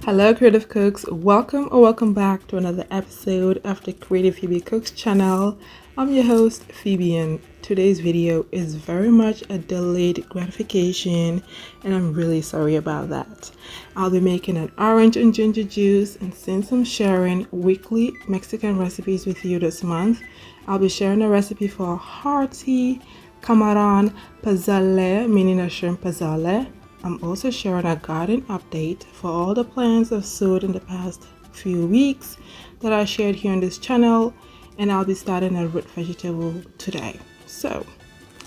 Hello creative cooks, welcome back to another episode of the Creative Phoebe Cooks channel. I'm your host Phoebe, and today's video is very much a delayed gratification, and I'm really sorry about that. I'll be making an orange and ginger juice, and since I'm sharing weekly Mexican recipes with you this month, I'll be sharing a recipe for a hearty camarón Pazole, meaning a shrimp Pazole. I'm also sharing a garden update for all the plants I've sowed in the past few weeks that I shared here on this channel, and I'll be starting a root vegetable today. So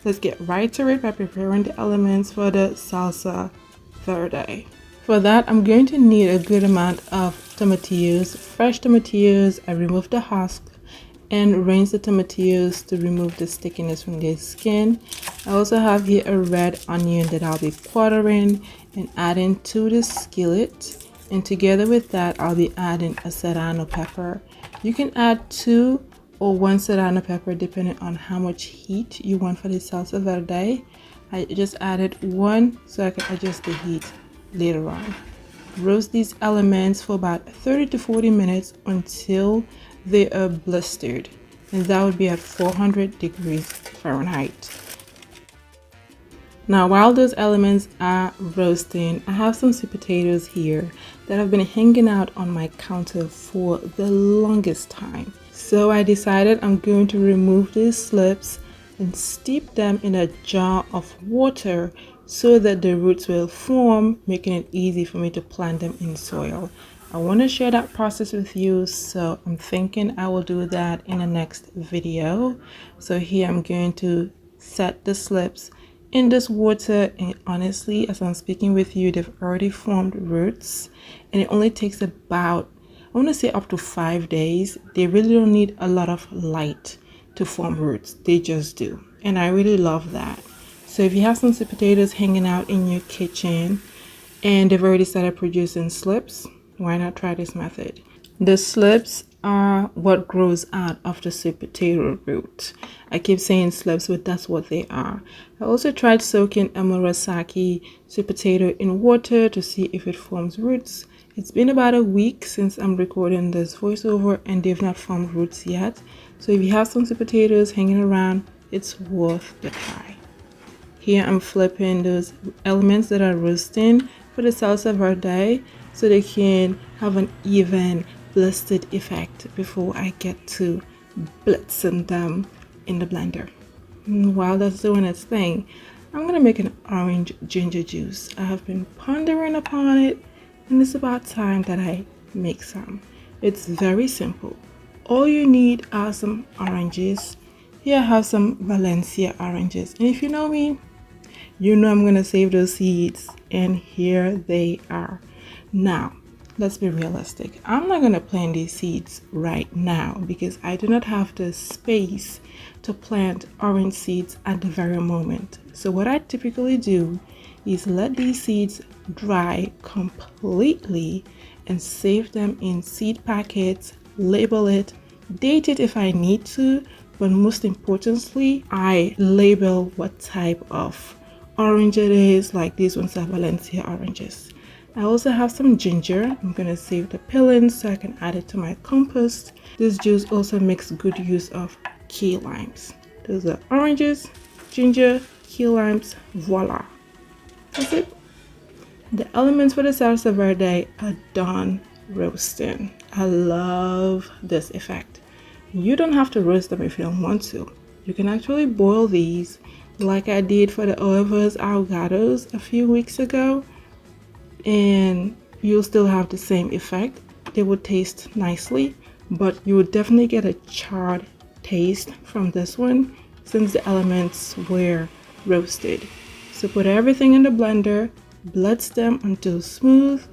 let's get right to it by preparing the elements for the salsa verde. For that, I'm going to need a good amount of tomatillos, fresh tomatillos. I removed the husk and rinse the tomatillos to remove the stickiness from their skin. I also have here a red onion that I'll be quartering and adding to the skillet, and together with that I'll be adding a serrano pepper. You can add 2 or 1 serrano pepper depending on how much heat you want for the salsa verde. I just added 1 so I can adjust the heat later on. Roast these elements for about 30 to 40 minutes until they are blistered, and that would be at 400 degrees Fahrenheit. Now while those elements are roasting, I have some sweet potatoes here that have been hanging out on my counter for the longest time. So I decided I'm going to remove these slips and steep them in a jar of water so that the roots will form, making it easy for me to plant them in soil. I want to share that process with you, so I'm thinking I will do that in the next video. So here I'm going to set the slips in this water, and honestly, as I'm speaking with you, they've already formed roots, and it only takes about, I want to say, up to 5 days. They really don't need a lot of light to form roots, they just do, and I really love that. So if you have some sweet potatoes hanging out in your kitchen and they've already started producing slips, why not try this method? The slips are what grows out of the sweet potato root. I keep saying slips, but that's what they are. I also tried soaking a Murasaki sweet potato in water to see if it forms roots. It's been about a week since I'm recording this voiceover and they've not formed roots yet. So if you have some sweet potatoes hanging around, it's worth the try. Here I'm flipping those elements that are roasting for the salsa verde so they can have an even blistered effect before I get to blitzing them in the blender. And while that's doing its thing, I'm gonna make an orange ginger juice. I have been pondering upon it, and it's about time that I make some. It's very simple. All you need are some oranges. Here I have some Valencia oranges, and if you know me, you know I'm gonna save those seeds, and here they are. Now let's be realistic. I'm not gonna plant these seeds right now because I do not have the space to plant orange seeds at the very moment. So what I typically do is let these seeds dry completely and save them in seed packets, label it, date it if I need to, but most importantly, I label what type of orange it is. Like these ones are Valencia oranges. I also have some ginger. I'm gonna save the peelings so I can add it to my compost. This juice also makes good use of key limes. Those are oranges, ginger, key limes, voila. That's it. The elements for the salsa verde are done roasting. I love this effect. You don't have to roast them if you don't want to. You can actually boil these like I did for the Enquires ahogados a few weeks ago, and you'll still have the same effect. They would taste nicely, but you would definitely get a charred taste from this one since the elements were roasted. So put everything in the blender, blitz them until smooth,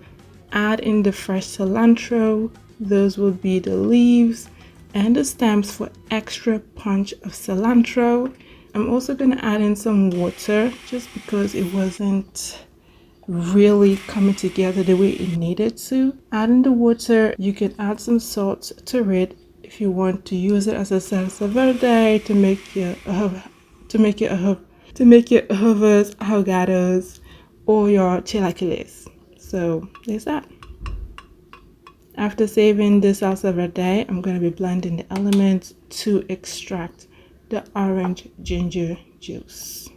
add in the fresh cilantro. Those will be the leaves and the stems for extra punch of cilantro. I'm also going to add in some water just because it wasn't really coming together the way it needed to. Add in the water. You can add some salt to it if you want to use it as a salsa verde to make your ahogados or your chilaquiles. So there's that. After saving the salsa verde, I'm going to be blending the elements to extract the orange ginger juice.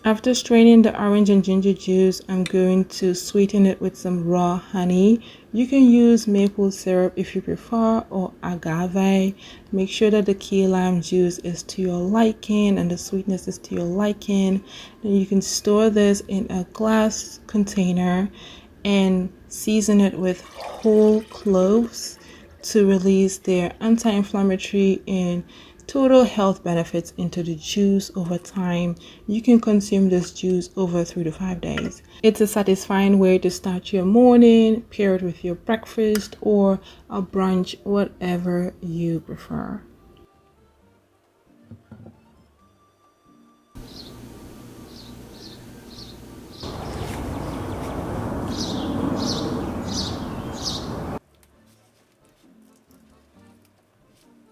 After straining the orange and ginger juice, I'm going to sweeten it with some raw honey. You can use maple syrup if you prefer, or agave. Make sure that the key lime juice is to your liking and the sweetness is to your liking. Then you can store this in a glass container and season it with whole cloves to release their anti-inflammatory and total health benefits into the juice over time. You can consume this juice over 3 to 5 days. It's a satisfying way to start your morning, pair it with your breakfast or a brunch, whatever you prefer.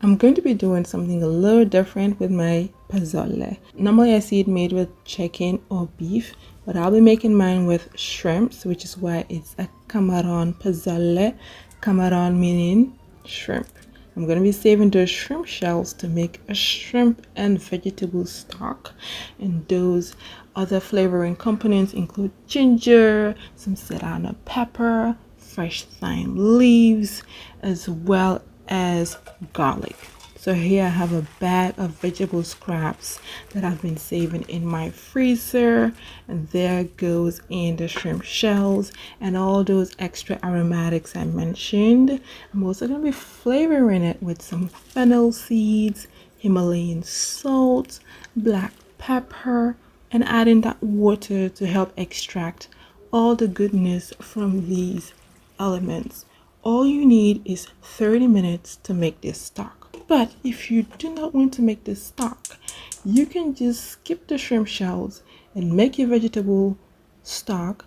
I'm going to be doing something a little different with my Pazole. Normally I see it made with chicken or beef, but I'll be making mine with shrimps, which is why it's a Camarón Pazole. Camarón meaning shrimp. I'm going to be saving those shrimp shells to make a shrimp and vegetable stock. And those other flavoring components include ginger, some serrano pepper, fresh thyme leaves, as well as garlic. So here I have a bag of vegetable scraps that I've been saving in my freezer, and there goes in the shrimp shells and all those extra aromatics I mentioned. I'm also going to be flavoring it with some fennel seeds, Himalayan salt, black pepper, and adding that water to help extract all the goodness from these elements. All you need is 30 minutes to make this stock. But if you do not want to make this stock, you can just skip the shrimp shells and make your vegetable stock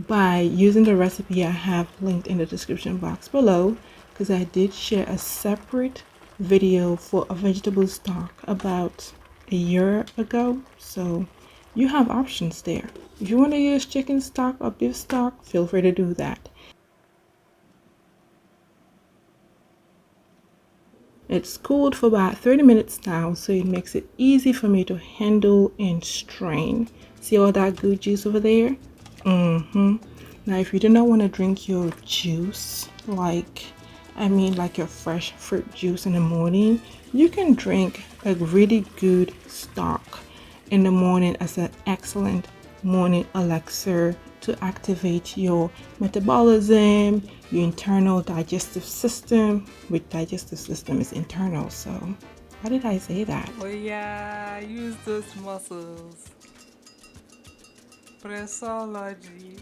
by using the recipe I have linked in the description box below, because I did share a separate video for a vegetable stock about a year ago. So you have options there. If you want to use chicken stock or beef stock, feel free to do that. It's cooled for about 30 minutes now, so it makes it easy for me to handle and strain. See all that good juice over there? Now, if you do not want to drink your juice, like your fresh fruit juice in the morning, you can drink a really good stock in the morning as an excellent morning elixir to activate your metabolism, your internal digestive system, which digestive system is internal. So how did I say that? Oh yeah, use those muscles. Pressology.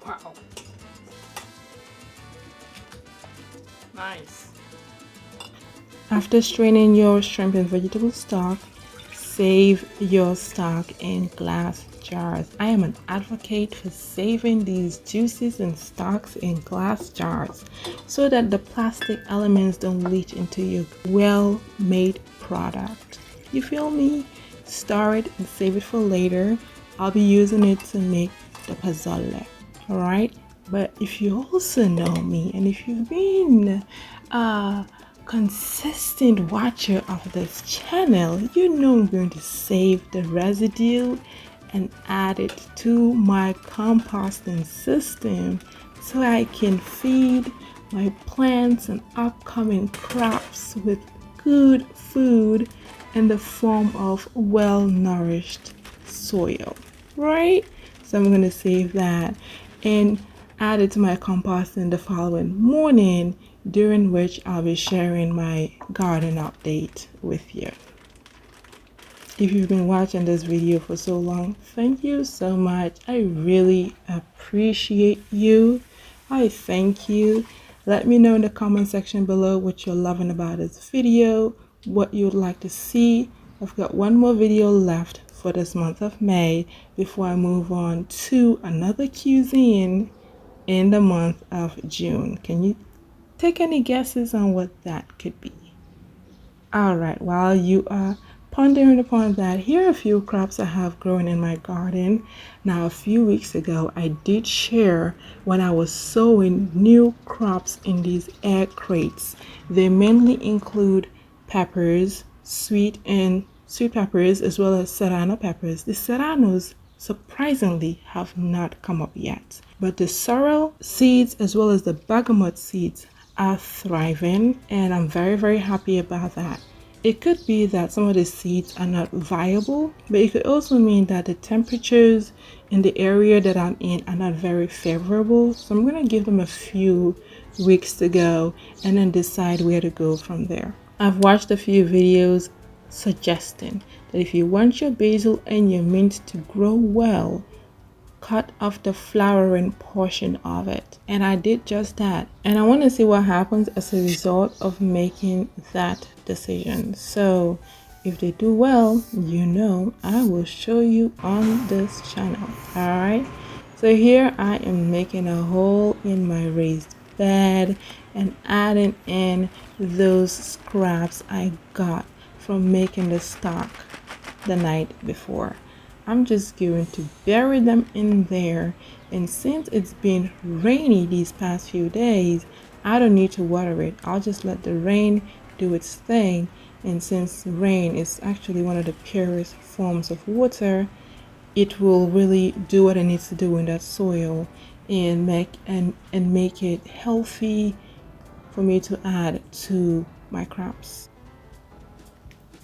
Wow. Nice. After straining your shrimp and vegetable stock, save your stock in glass jars. I am an advocate for saving these juices and stocks in glass jars so that the plastic elements don't leach into your well-made product. You feel me? Store it and save it for later. I'll be using it to make the Pazole. Alright? But if you also know me, and if you've been consistent watcher of this channel, you know I'm going to save the residue and add it to my composting system so I can feed my plants and upcoming crops with good food in the form of well-nourished soil, right? So I'm going to save that and add it to my composting the following morning, during which I'll be sharing my garden update with you. If you've been watching this video for so long, thank you so much. I really appreciate you. I thank you. Let me know in the comment section below what you're loving about this video, what you would like to see. I've got one more video left for this month of May before I move on to another cuisine in the month of June. Can you take any guesses on what that could be? All right, while you are pondering upon that, here are a few crops I have growing in my garden. Now, a few weeks ago, I did share when I was sowing new crops in these air crates. They mainly include peppers, sweet peppers, as well as serrano peppers. The serranos surprisingly have not come up yet, but the sorrel seeds as well as the bergamot seeds are thriving, and I'm very happy about that. It could be that some of the seeds are not viable, but it could also mean that the temperatures in the area that I'm in are not very favorable. So I'm going to give them a few weeks to go and then decide where to go from there. I've watched a few videos suggesting that if you want your basil and your mint to grow well, cut off the flowering portion of it, and I did just that, and I want to see what happens as a result of making that decision. So if they do well, you know I will show you on this channel. All right, so here I am making a hole in my raised bed and adding in those scraps I got from making the stock the night before. I'm just going to bury them in there, and since it's been rainy these past few days, I don't need to water it. I'll just let the rain do its thing, and since rain is actually one of the purest forms of water, it will really do what it needs to do in that soil and make it healthy for me to add to my crops.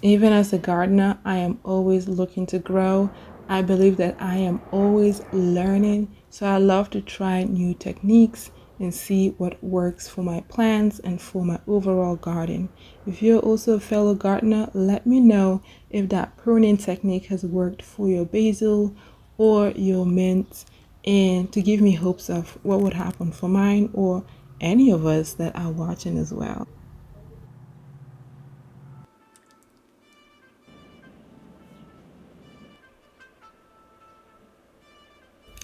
Even as a gardener, I am always looking to grow. I believe that I am always learning, so I love to try new techniques and see what works for my plants and for my overall garden. If you're also a fellow gardener, let me know if that pruning technique has worked for your basil or your mint, and to give me hopes of what would happen for mine or any of us that are watching as well.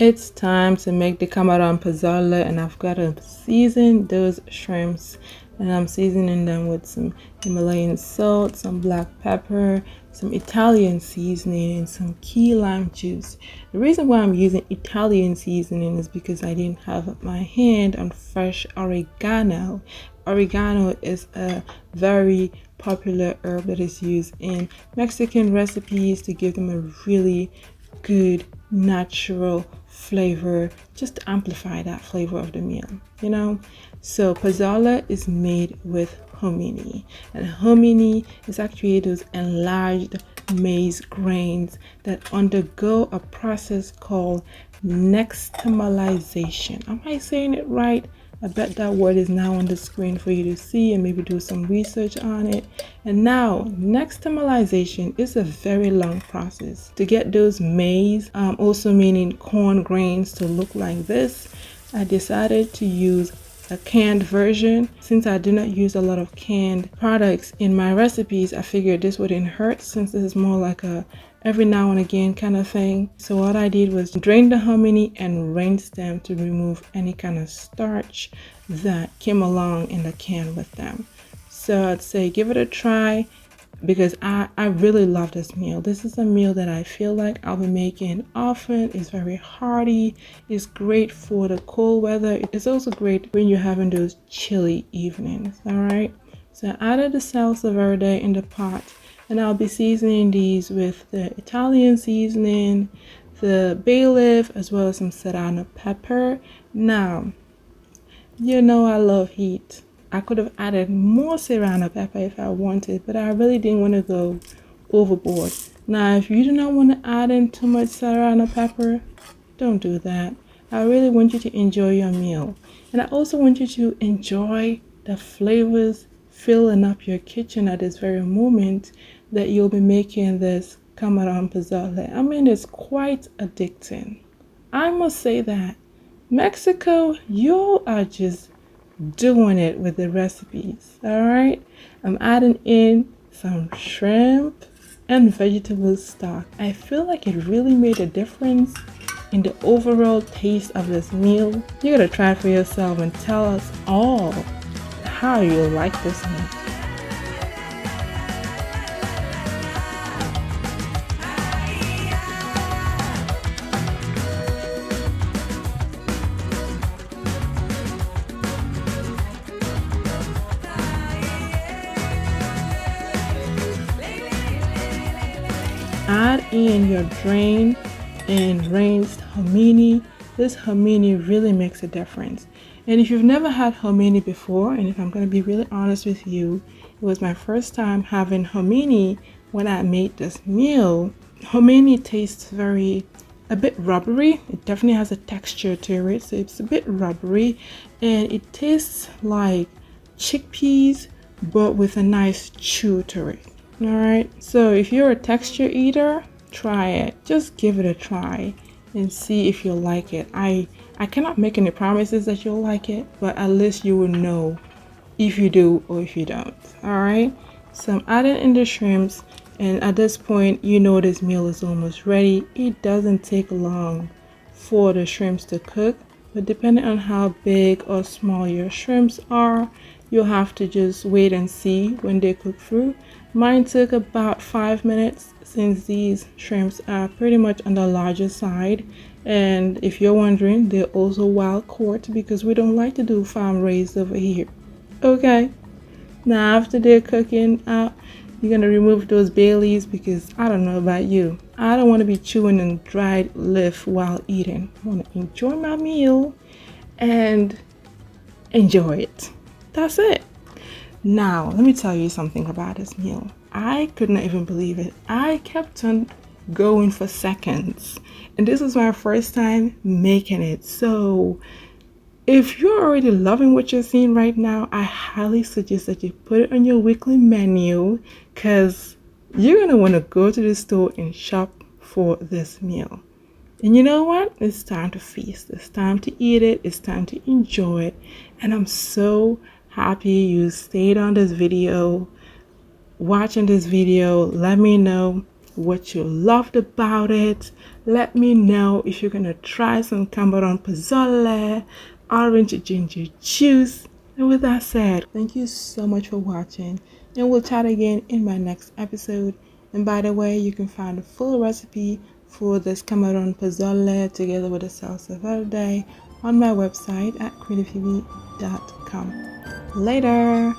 It's time to make the Cameron Pazole, and I've got to season those shrimps, and I'm seasoning them with some Himalayan salt, some black pepper, some Italian seasoning, and some key lime juice. The reason why I'm using Italian seasoning is because I didn't have my hand on fresh oregano. Oregano is a very popular herb that is used in Mexican recipes to give them a really good natural flavor, just to amplify that flavor of the meal, you know. So Pazole is made with hominy, and hominy is actually those enlarged maize grains that undergo a process called nixtamalization. Am I saying it right? I bet that word is now on the screen for you to see and maybe do some research on it. And now, nixtamalization is a very long process to get those maize, also meaning corn grains, to look like this. I decided to use a canned version. Since I do not use a lot of canned products in my recipes, I figured this wouldn't hurt, since this is more like a every now and again kind of thing. So what I did was drain the hominy and rinse them to remove any kind of starch that came along in the can with them. So I'd say give it a try, because I really love this meal. This is a meal that I feel like I'll be making often. It's very hearty. It's great for the cold weather. It's also great when you're having those chilly evenings. All right, so I added the salsa verde in the pot, and I'll be seasoning these with the Italian seasoning, the bay leaf, as well as some serrano pepper. Now, you know I love heat. I could have added more serrano pepper if I wanted, but I really didn't want to go overboard. Now, if you do not want to add in too much serrano pepper, don't do that. I really want you to enjoy your meal. And I also want you to enjoy the flavors filling up your kitchen at this very moment that you'll be making this Cameron Pazole. I mean, it's quite addicting. I must say that. Mexico, you are just doing it with the recipes. Alright? I'm adding in some shrimp and vegetable stock. I feel like it really made a difference in the overall taste of this meal. You gotta try it for yourself and tell us all how you like this meal. Add in your drained and rinsed hominy. This hominy really makes a difference. And if you've never had hominy before, and if I'm going to be really honest with you, it was my first time having hominy when I made this meal. Hominy tastes a bit rubbery. It definitely has a texture to it, so it's a bit rubbery, and it tastes like chickpeas but with a nice chew to it. Alright, so if you're a texture eater, try it. Just give it a try and see if you'll like it. I cannot make any promises that you'll like it, but at least you will know if you do or if you don't. Alright, so I'm adding in the shrimps, and at this point you know this meal is almost ready. It doesn't take long for the shrimps to cook, but depending on how big or small your shrimps are, you'll have to just wait and see when they cook through. Mine took about 5 minutes since these shrimps are pretty much on the larger side. And if you're wondering, they're also wild caught because we don't like to do farm raised over here. Okay, now after they're cooking out, you're gonna remove those bay leaves because I don't know about you, I don't want to be chewing on dried leaf while eating. I want to enjoy my meal and enjoy it. That's it. Now, let me tell you something about this meal. I could not even believe it. I kept on going for seconds, and this is my first time making it. So, if you're already loving what you're seeing right now, I highly suggest that you put it on your weekly menu because you're going to want to go to the store and shop for this meal. And you know what? It's time to feast. It's time to eat it. It's time to enjoy it. And I'm so happy you stayed on this video, watching this video. Let me know what you loved about it. Let me know if you're gonna try some Cameron Pazole, orange ginger juice. And with that said, thank you so much for watching, and we'll chat again in my next episode. And by the way, you can find a full recipe for this Cameron Pazole together with the salsa verde on my website at creativephoebe.com. Later.